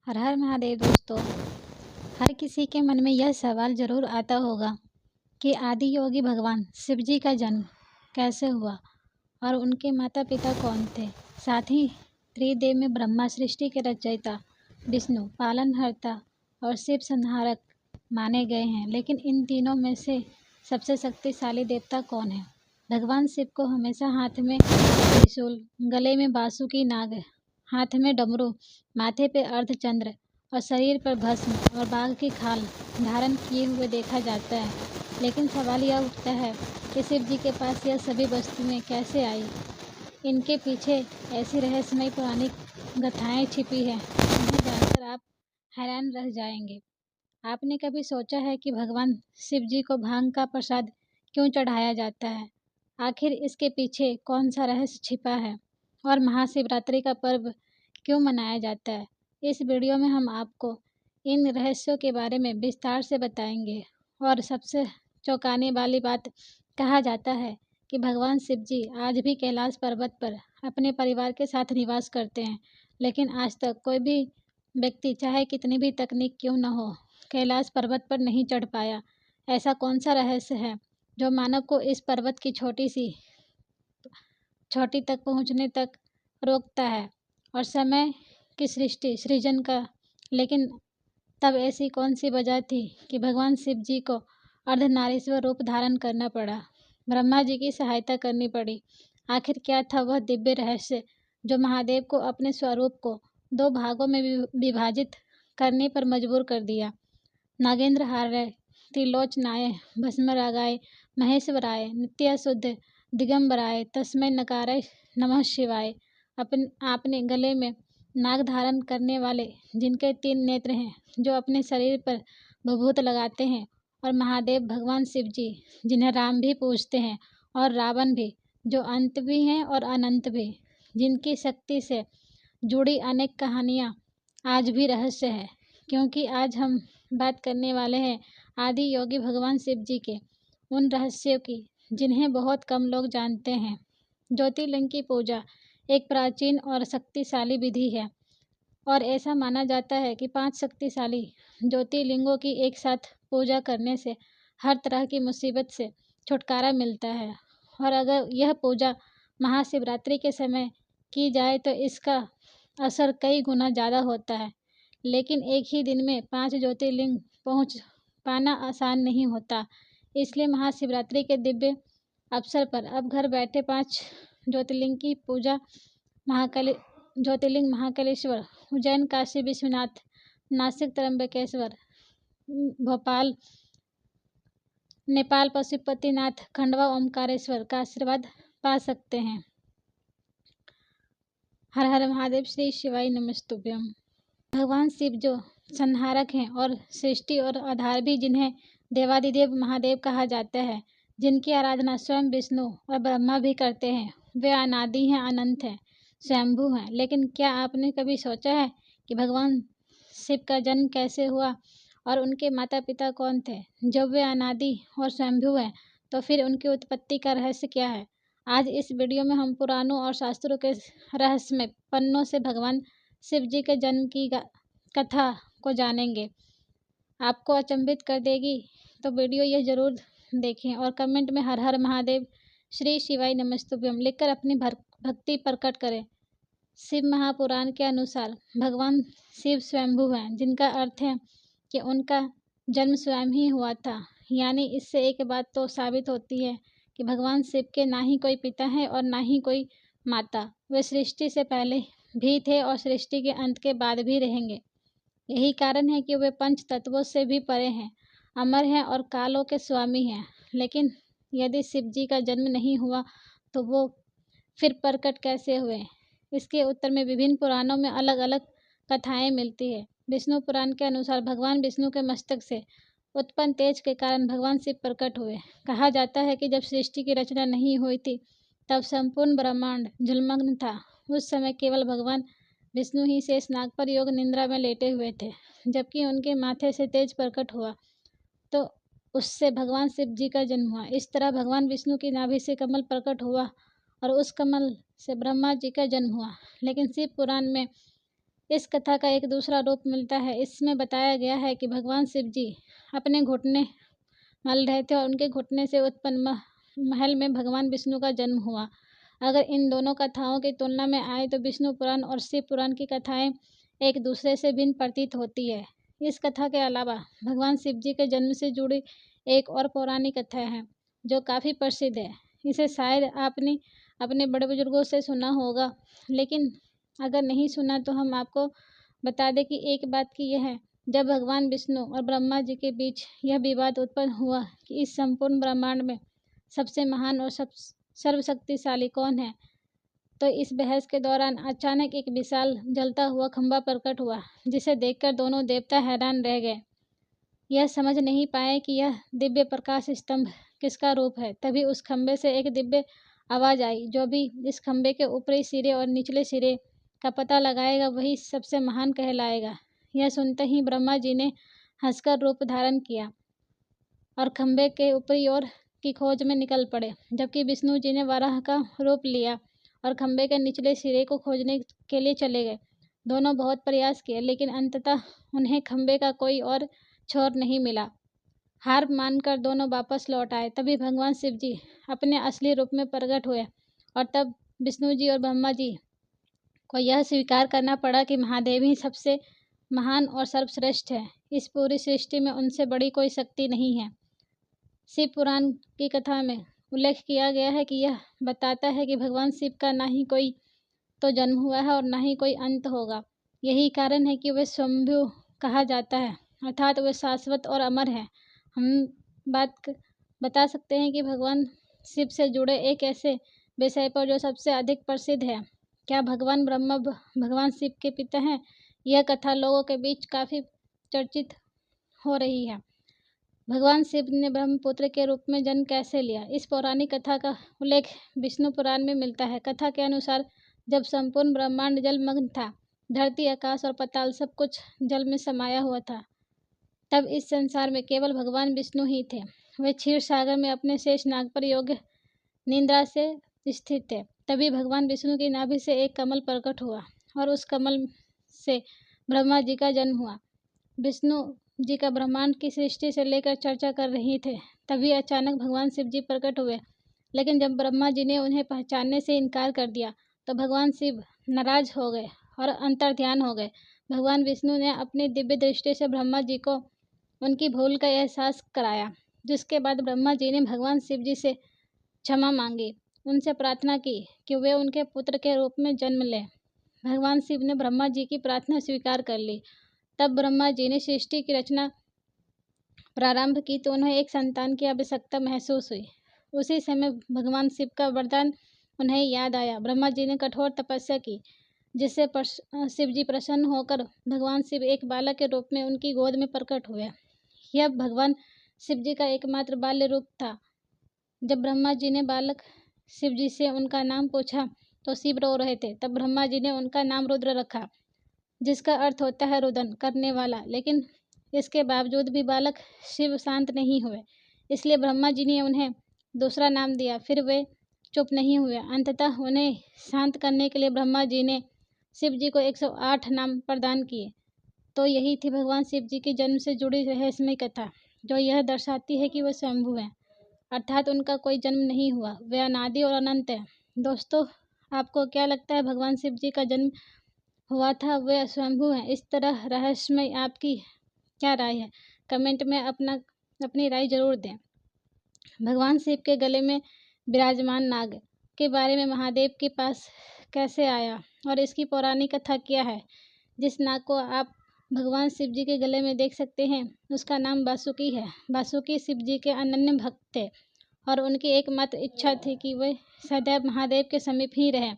हर हर महादेव दोस्तों। हर किसी के मन में यह सवाल जरूर आता होगा कि आदि योगी भगवान शिव जी का जन्म कैसे हुआ और उनके माता पिता कौन थे। साथ ही त्रिदेव में ब्रह्मा सृष्टि के रचयिता, विष्णु पालनहर्ता और शिव संहारक माने गए हैं। लेकिन इन तीनों में से सबसे शक्तिशाली देवता कौन है? भगवान शिव को हमेशा हाथ में त्रिशूल, गले में बासुकी नाग, हाथ में डमरू, माथे पे अर्धचंद्र और शरीर पर भस्म और बाघ की खाल धारण किए हुए देखा जाता है। लेकिन सवाल यह उठता है कि शिव जी के पास यह सभी वस्तुएं कैसे आई? इनके पीछे ऐसी रहस्यमय पौराणिक गाथाएं छिपी हैं जिन्हें जानकर आप हैरान रह जाएंगे। आपने कभी सोचा है कि भगवान शिव जी को भांग का प्रसाद क्यों चढ़ाया जाता है? आखिर इसके पीछे कौन सा रहस्य छिपा है और महाशिवरात्रि का पर्व क्यों मनाया जाता है? इस वीडियो में हम आपको इन रहस्यों के बारे में विस्तार से बताएंगे। और सबसे चौंकाने वाली बात, कहा जाता है कि भगवान शिव जी आज भी कैलाश पर्वत पर अपने परिवार के साथ निवास करते हैं। लेकिन आज तक कोई भी व्यक्ति, चाहे कितनी भी तकनीक क्यों न हो, कैलाश पर्वत पर नहीं चढ़ पाया। ऐसा कौन सा रहस्य है जो मानव को इस पर्वत की छोटी तक पहुंचने तक रोकता है और समय की सृजन का? लेकिन तब ऐसी कौन सी वजह थी कि भगवान शिव जी को अर्धनारीश्वर रूप धारण करना पड़ा, ब्रह्मा जी की सहायता करनी पड़ी? आखिर क्या था वह दिव्य रहस्य जो महादेव को अपने स्वरूप को दो भागों में विभाजित करने पर मजबूर कर दिया? नागेंद्र हार्य, त्रिलोचनाय, भस्मरागाय, महेश्वराय, नित्याशुद्ध, दिगंबराय, तस्मै नकाराय नमः शिवाय। आपने गले में नाग धारण करने वाले, जिनके 3 नेत्र हैं, जो अपने शरीर पर विभूत लगाते हैं, और महादेव भगवान शिव जी, जिन्हें राम भी पूजते हैं और रावण भी, जो अंत भी हैं और अनंत भी, जिनकी शक्ति से जुड़ी अनेक कहानियाँ आज भी रहस्य है। क्योंकि आज हम बात करने वाले हैं आदि योगी भगवान शिव जी के उन रहस्यों की जिन्हें बहुत कम लोग जानते हैं। ज्योतिर्लिंग की पूजा एक प्राचीन और शक्तिशाली विधि है और ऐसा माना जाता है कि 5 शक्तिशाली ज्योतिर्लिंगों की एक साथ पूजा करने से हर तरह की मुसीबत से छुटकारा मिलता है। और अगर यह पूजा महाशिवरात्रि के समय की जाए तो इसका असर कई गुना ज़्यादा होता है। लेकिन एक ही दिन में 5 ज्योतिर्लिंग पहुँच पाना आसान नहीं होता। इसलिए महाशिवरात्रि के दिव्य अवसर पर अब घर बैठे 5 ज्योतिर्लिंग की पूजा ज्योतिर्लिंग महाकालेश्वर, उज्जैन काशी विश्वनाथ, नासिक त्र्यंबकेश्वर, भोपाल नेपाल पशुपतिनाथ, खंडवा ओमकारेश्वर का आशीर्वाद पा सकते हैं। हर हर महादेव, श्री शिवाय नमस्तुभ्यम। भगवान शिव जो संहारक हैं और सृष्टि और आधार भी, जिन्हें देवादिदेव महादेव कहा जाता है, जिनकी आराधना स्वयं विष्णु और ब्रह्मा भी करते हैं, वे अनादि हैं, अनंत हैं, स्वयंभू हैं। लेकिन क्या आपने कभी सोचा है कि भगवान शिव का जन्म कैसे हुआ और उनके माता पिता कौन थे? जब वे अनादि और स्वयंभू हैं तो फिर उनकी उत्पत्ति का रहस्य क्या है? आज इस वीडियो में हम पुराणों और शास्त्रों के रहस्यमय पन्नों से भगवान शिव जी के जन्म की कथा को जानेंगे। आपको अचंभित कर देगी, तो वीडियो यह जरूर देखें और कमेंट में हर हर महादेव, श्री शिवाय नमस्तुभ्यम लिखकर अपनी भक्ति प्रकट करें। शिव महापुराण के अनुसार भगवान शिव स्वयंभू हैं, जिनका अर्थ है कि उनका जन्म स्वयं ही हुआ था। यानी इससे एक बात तो साबित होती है कि भगवान शिव के ना ही कोई पिता है और ना ही कोई माता। वे सृष्टि से पहले भी थे और सृष्टि के अंत के बाद भी रहेंगे। यही कारण है कि वे पंच तत्वों से भी परे हैं, अमर हैं और कालों के स्वामी हैं। लेकिन यदि शिव जी का जन्म नहीं हुआ तो वो फिर प्रकट कैसे हुए? इसके उत्तर में विभिन्न पुराणों में अलग अलग कथाएं मिलती है। विष्णु पुराण के अनुसार भगवान विष्णु के मस्तक से उत्पन्न तेज के कारण भगवान शिव प्रकट हुए। कहा जाता है कि जब सृष्टि की रचना नहीं हुई थी, तब संपूर्ण ब्रह्मांड जलमग्न था। उस समय केवल भगवान विष्णु ही शेषनाग पर योग निद्रा में लेटे हुए थे, जबकि उनके माथे से तेज प्रकट हुआ तो उससे भगवान शिव जी का जन्म हुआ। इस तरह भगवान विष्णु की नाभि से कमल प्रकट हुआ और उस कमल से ब्रह्मा जी का जन्म हुआ। लेकिन शिव पुराण में इस कथा का एक दूसरा रूप मिलता है। इसमें बताया गया है कि भगवान शिव जी अपने घुटने मल रहे थे और उनके घुटने से उत्पन्न महल में भगवान विष्णु का जन्म हुआ। अगर इन दोनों कथाओं की तुलना में आए तो विष्णु पुराण और शिव पुराण की कथाएं एक दूसरे से भिन्न प्रतीत होती है। इस कथा के अलावा भगवान शिव जी के जन्म से जुड़ी एक और पौराणिक कथा है जो काफ़ी प्रसिद्ध है। इसे शायद आपने अपने बड़े बुजुर्गों से सुना होगा, लेकिन अगर नहीं सुना तो हम आपको बता दें कि एक बात की यह है, जब भगवान विष्णु और ब्रह्मा जी के बीच यह विवाद उत्पन्न हुआ कि इस संपूर्ण ब्रह्मांड में सबसे महान और सर्वशक्तिशाली कौन है, तो इस बहस के दौरान अचानक एक विशाल जलता हुआ खंभा प्रकट हुआ, जिसे देखकर दोनों देवता हैरान रह गए। यह समझ नहीं पाए कि यह दिव्य प्रकाश स्तंभ किसका रूप है। तभी उस खंभे से एक दिव्य आवाज़ आई, जो भी इस खंभे के ऊपरी सिरे और निचले सिरे का पता लगाएगा वही सबसे महान कहलाएगा। यह सुनते ही ब्रह्मा जी ने हंसकर रूप धारण किया और खंभे के ऊपरी ओर की खोज में निकल पड़े, जबकि विष्णु जी ने वराह का रूप लिया और खंभे के निचले सिरे को खोजने के लिए चले गए। दोनों बहुत प्रयास किए, लेकिन अंततः उन्हें खंभे का कोई और छोर नहीं मिला। हार मानकर दोनों वापस लौट आए। तभी भगवान शिव जी अपने असली रूप में प्रकट हुए और तब विष्णु जी और ब्रह्मा जी को यह स्वीकार करना पड़ा कि महादेव ही सबसे महान और सर्वश्रेष्ठ है। इस पूरी सृष्टि में उनसे बड़ी कोई शक्ति नहीं है। शिव पुराण की कथा में उल्लेख किया गया है कि यह बताता है कि भगवान शिव का ना ही कोई तो जन्म हुआ है और ना ही कोई अंत होगा। यही कारण है कि वे स्वयंभू कहा जाता है, अर्थात वे शाश्वत और अमर हैं। हम बता सकते हैं कि भगवान शिव से जुड़े एक ऐसे विषय पर जो सबसे अधिक प्रसिद्ध है, क्या भगवान ब्रह्मा भगवान शिव के पिता हैं। यह कथा लोगों के बीच काफ़ी चर्चित हो रही है। भगवान शिव ने ब्रह्मपुत्र के रूप में जन्म कैसे लिया। इस पौराणिक कथा का उल्लेख विष्णु पुराण में मिलता है। कथा के अनुसार जब संपूर्ण ब्रह्मांड जलमग्न था, धरती आकाश और पाताल सब कुछ जल में समाया हुआ था, तब इस संसार में केवल भगवान विष्णु ही थे। वे क्षीर सागर में अपने शेष नाग पर योग्य निद्रा से स्थित थे। तभी भगवान विष्णु की नाभि से एक कमल प्रकट हुआ और उस कमल से ब्रह्मा जी का जन्म हुआ। विष्णु जी का ब्रह्मांड की सृष्टि से लेकर चर्चा कर रही थे, तभी अचानक भगवान शिव जी प्रकट हुए। लेकिन जब ब्रह्मा जी ने उन्हें पहचानने से इनकार कर दिया तो भगवान शिव नाराज हो गए और अंतर्ध्यान हो गए। भगवान विष्णु ने अपनी दिव्य दृष्टि से ब्रह्मा जी को उनकी भूल का एहसास कराया, जिसके बाद ब्रह्मा जी ने भगवान शिव जी से क्षमा मांगी, उनसे प्रार्थना की कि वे उनके पुत्र के रूप में जन्म लें। भगवान शिव ने ब्रह्मा जी की प्रार्थना स्वीकार कर ली। तब ब्रह्मा जी ने सृष्टि की रचना प्रारंभ की तो उन्हें एक संतान की आवश्यकता महसूस हुई। उसी समय भगवान शिव का वरदान उन्हें याद आया। ब्रह्मा जी ने कठोर तपस्या की, जिससे शिव जी प्रसन्न होकर भगवान शिव एक बालक के रूप में उनकी गोद में प्रकट हुए। यह भगवान शिव जी का एकमात्र बाल्य रूप था। जब ब्रह्मा जी ने बालक शिव जी से उनका नाम पूछा तो शिव रो रहे थे। तब ब्रह्मा जी ने उनका नाम रुद्र रखा, जिसका अर्थ होता है रुदन करने वाला। लेकिन इसके बावजूद भी बालक शिव शांत नहीं हुए, इसलिए ब्रह्मा जी ने उन्हें दूसरा नाम दिया। फिर वे चुप नहीं हुए। अंततः उन्हें शांत करने के लिए ब्रह्मा जी ने शिव जी को 108 नाम प्रदान किए। तो यही थी भगवान शिव जी के जन्म से जुड़ी रहस्यमय कथा, जो यह दर्शाती है कि वे स्वयंभू हैं, अर्थात उनका कोई जन्म नहीं हुआ, वे अनादि और अनंत हैं। दोस्तों, आपको क्या लगता है भगवान शिव जी का जन्म हुआ था, वे स्वयंभू हैं? इस तरह रहस्यमय आपकी क्या राय है? कमेंट में अपनी राय जरूर दें। भगवान शिव के गले में विराजमान नाग के बारे में महादेव के पास कैसे आया और इसकी पौराणिक कथा क्या है? जिस नाग को आप भगवान शिव जी के गले में देख सकते हैं, उसका नाम वासुकी है। वासुकी शिव जी के अनन्य भक्त थे और उनकी एकमात्र इच्छा थी कि वे सदैव महादेव के समीप ही रहें।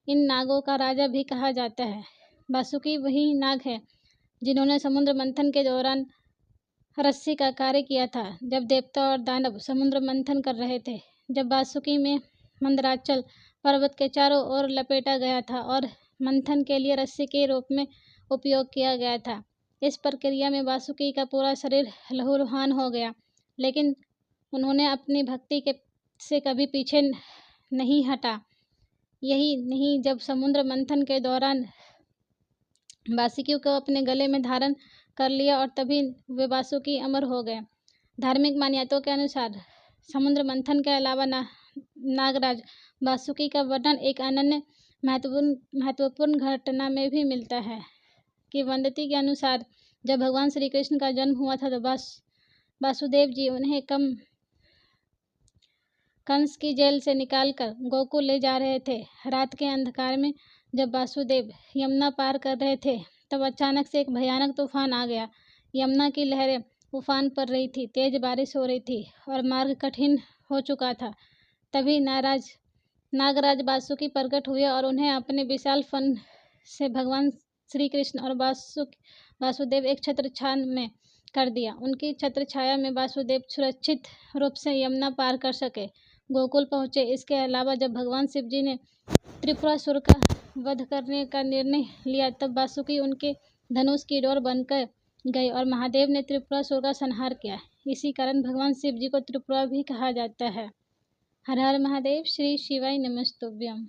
इन नागों का राजा भी कहा जाता है। वासुकी वही नाग है जिन्होंने समुद्र मंथन के दौरान रस्सी का कार्य किया था, जब देवता और दानव समुद्र मंथन कर रहे थे। जब वासुकी में मंदराचल पर्वत के चारों ओर लपेटा गया था और मंथन के लिए रस्सी के रूप में उपयोग किया गया था। इस प्रक्रिया में वासुकी का पूरा शरीर लहूलुहान हो गया, लेकिन उन्होंने अपनी भक्ति से कभी पीछे नहीं हटा। यही नहीं, जब समुद्र मंथन के दौरान वासुकी को अपने गले में धारण कर लिया और तभी वे वासुकी अमर हो गए। धार्मिक मान्यताओं के अनुसार समुद्र मंथन के अलावा नागराज वासुकी का वर्णन एक अनन्य महत्वपूर्ण घटना में भी मिलता है। किंवदंती के अनुसार जब भगवान श्री कृष्ण का जन्म हुआ था तो वासुदेव जी उन्हें कंस की जेल से निकालकर गोकुल ले जा रहे थे। रात के अंधकार में जब वासुदेव यमुना पार कर रहे थे तब अचानक से एक भयानक तूफान आ गया। यमुना की लहरें उफान पर रही थी, तेज बारिश हो रही थी और मार्ग कठिन हो चुका था। तभी नागराज वासुकी प्रकट हुए और उन्हें अपने विशाल फन से भगवान श्री कृष्ण और वासुदेव एक छत्र छाया में कर दिया। उनकी छत्र छाया में वासुदेव सुरक्षित रूप से यमुना पार कर सके, गोकुल पहुँचे। इसके अलावा जब भगवान शिव जी ने त्रिपुरासुर का वध करने का निर्णय लिया तब वासुकी उनके धनुष की डोर बनकर गए और महादेव ने त्रिपुरासुर का संहार किया। इसी कारण भगवान शिव जी को त्रिपुरा भी कहा जाता है। हर हर महादेव। श्री शिवाय नमस्तुभ्यम।